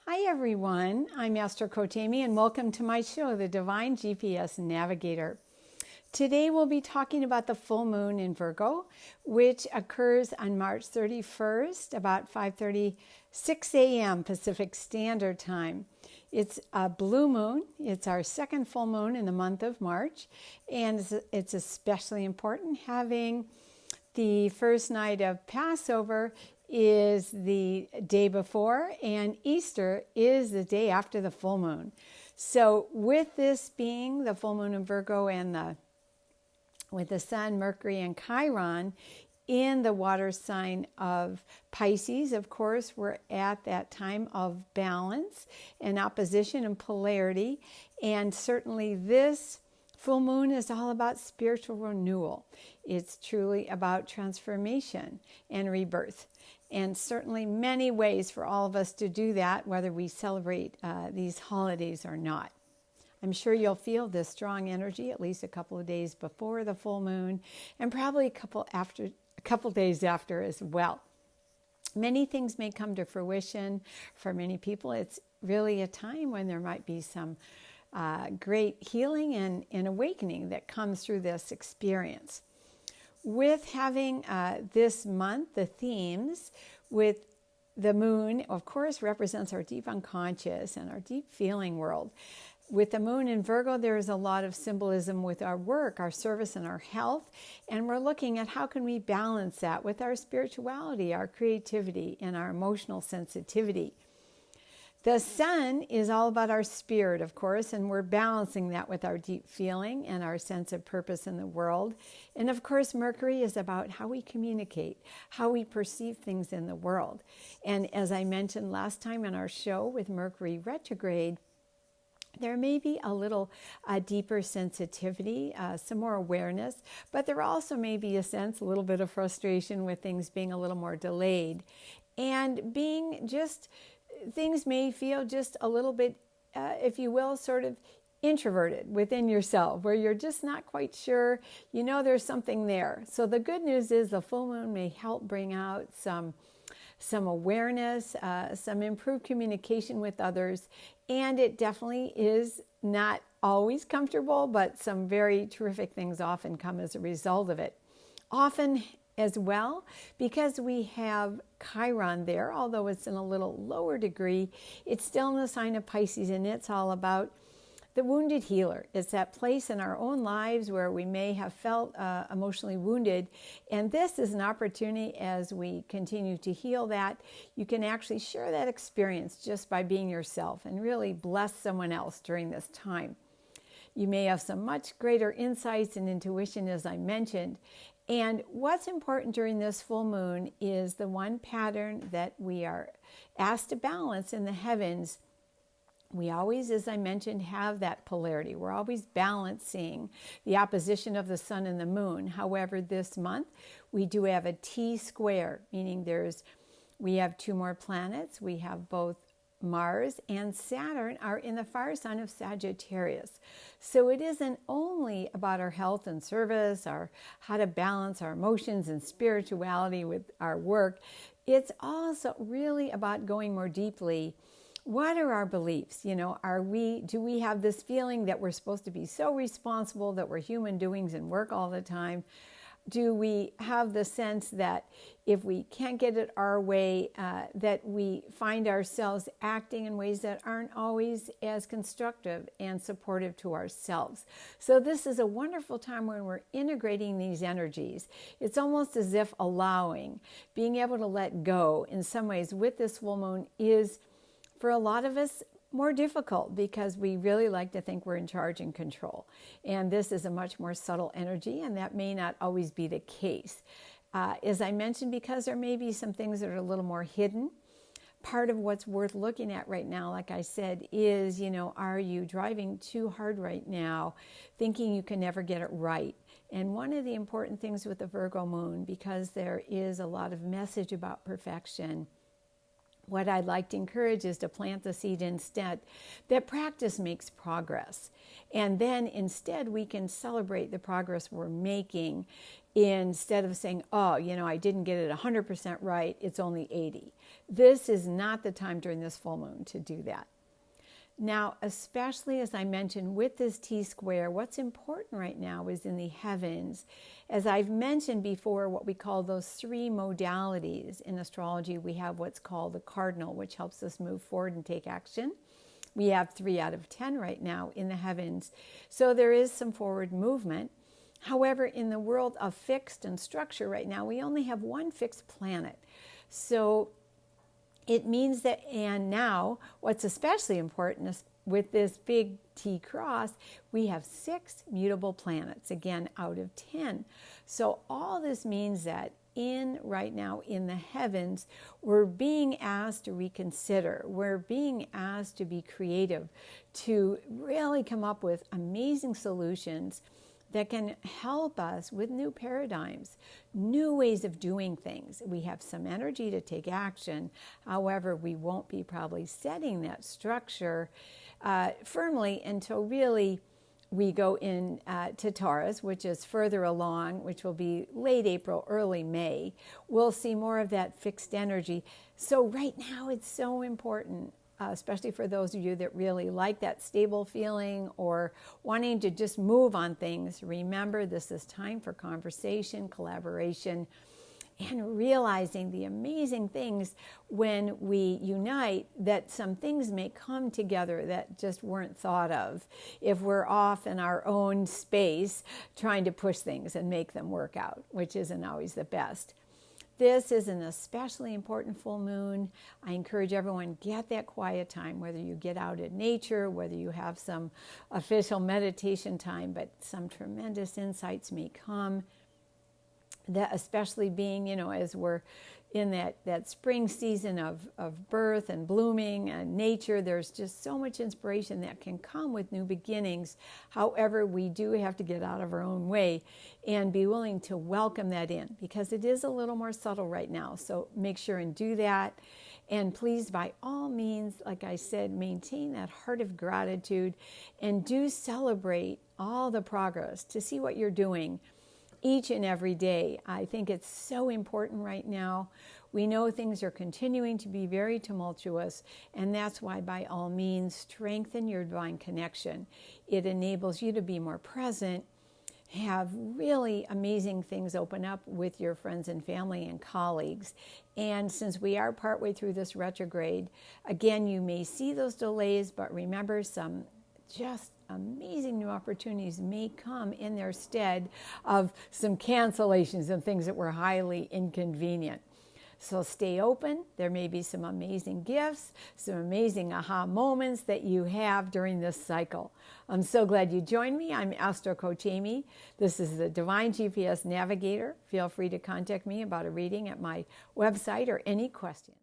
Hi everyone, I'm Astro and welcome to my show, The Divine GPS Navigator. Today we'll be talking about the full moon in Virgo, which occurs on March 31st, about 5:36 a.m. Pacific Standard Time. It's a blue moon. It's our second full moon in the month of March, and it's especially important. Having the first night of Passover is the day before, and Easter is the day after the full moon. So with this being the full moon in Virgo and with the Sun, Mercury, and Chiron in the water sign of Pisces, of course, we're at that time of balance and opposition and polarity. And certainly this full moon is all about spiritual renewal. It's truly about transformation and rebirth. And certainly many ways for all of us to do that, whether we celebrate these holidays or not. I'm sure you'll feel this strong energy at least a couple of days before the full moon, and probably a couple days after as well. Many things may come to fruition. For many people, it's really a time when there might be some great healing and awakening that comes through this experience. With having this month, the themes with the moon, of course, represents our deep unconscious and our deep feeling world. With the moon in Virgo, there is a lot of symbolism with our work, our service, and our health. And we're looking at how can we balance that with our spirituality, our creativity, and our emotional sensitivity. The Sun is all about our spirit, of course, and we're balancing that with our deep feeling and our sense of purpose in the world. And of course, Mercury is about how we communicate, how we perceive things in the world. And as I mentioned last time on our show with Mercury retrograde, there may be a little deeper sensitivity, some more awareness, but there also may be a little bit of frustration with things being a little more delayed. And things may feel just a little bit, if you will, sort of introverted within yourself, where you're just not quite sure, there's something there. So the good news is the full moon may help bring out some awareness, some improved communication with others, and it definitely is not always comfortable, but some very terrific things often come as a result of it. Often as well, because we have Chiron there, although it's in a little lower degree, it's still in the sign of Pisces, and it's all about the wounded healer. It's that place in our own lives where we may have felt emotionally wounded. And this is an opportunity as we continue to heal that. You can actually share that experience just by being yourself and really bless someone else during this time. You may have some much greater insights and intuition, as I mentioned. And what's important during this full moon is the one pattern that we are asked to balance in the heavens. We always, as I mentioned, have that polarity. We're always balancing the opposition of the sun and the moon. However, this month we do have a T-square, meaning we have two more planets. We have both Mars and Saturn are in the fire sign of Sagittarius. So it isn't only about our health and service, or how to balance our emotions and spirituality with our work. It's also really about going more deeply. What are our beliefs? Do we have this feeling that we're supposed to be so responsible, that we're human doings and work all the time? Do we have the sense that if we can't get it our way, that we find ourselves acting in ways that aren't always as constructive and supportive to ourselves? So this is a wonderful time when we're integrating these energies. It's almost as if being able to let go in some ways with this full moon is, for a lot of us, more difficult because we really like to think we're in charge and control. And this is a much more subtle energy, and that may not always be the case. As I mentioned, because there may be some things that are a little more hidden. Part of what's worth looking at right now, like I said, is, are you driving too hard right now, thinking you can never get it right? And one of the important things with the Virgo moon, because there is a lot of message about perfection, what I'd like to encourage is to plant the seed instead that practice makes progress. And then instead we can celebrate the progress we're making instead of saying, oh, I didn't get it 100% right, it's only 80. This is not the time during this full moon to do that. Now, especially as I mentioned with this T-square, what's important right now is in the heavens. As I've mentioned before, what we call those three modalities in astrology, we have what's called the cardinal, which helps us move forward and take action. We have 3 out of 10 right now in the heavens. So there is some forward movement. However, in the world of fixed and structure right now, we only have one fixed planet. So it means that, and now what's especially important is with this big T cross, we have 6 mutable planets, again, out of 10. So all this means that right now in the heavens, we're being asked to reconsider. We're being asked to be creative, to really come up with amazing solutions that can help us with new paradigms, new ways of doing things. We have some energy to take action. However, we won't be probably setting that structure firmly until really we go in to Taurus, which is further along, which will be late April, early May. We'll see more of that fixed energy. So right now it's so important, especially for those of you that really like that stable feeling or wanting to just move on things. Remember, this is time for conversation, collaboration, and realizing the amazing things when we unite, that some things may come together that just weren't thought of if we're off in our own space trying to push things and make them work out, which isn't always the best. This is an especially important full moon. I encourage everyone, get that quiet time, whether you get out in nature, whether you have some official meditation time, but some tremendous insights may come. That especially being, as we're in that spring season of birth and blooming and nature, there's just so much inspiration that can come with new beginnings. However, we do have to get out of our own way and be willing to welcome that in, because it is a little more subtle right now. So make sure and do that. And please, by all means, like I said, maintain that heart of gratitude and do celebrate all the progress to see what you're doing each and every day. I think it's so important right now. We know things are continuing to be very tumultuous, and that's why, by all means, strengthen your divine connection. It enables you to be more present, have really amazing things open up with your friends and family and colleagues. And since we are partway through this retrograde, again, you may see those delays, but remember, some just amazing new opportunities may come in their stead of some cancellations and things that were highly inconvenient. So stay open. There may be some amazing gifts, some amazing aha moments that you have during this cycle. I'm so glad you joined me. I'm Astro Coach Amy. This is the Divine GPS Navigator. Feel free to contact me about a reading at my website or any questions.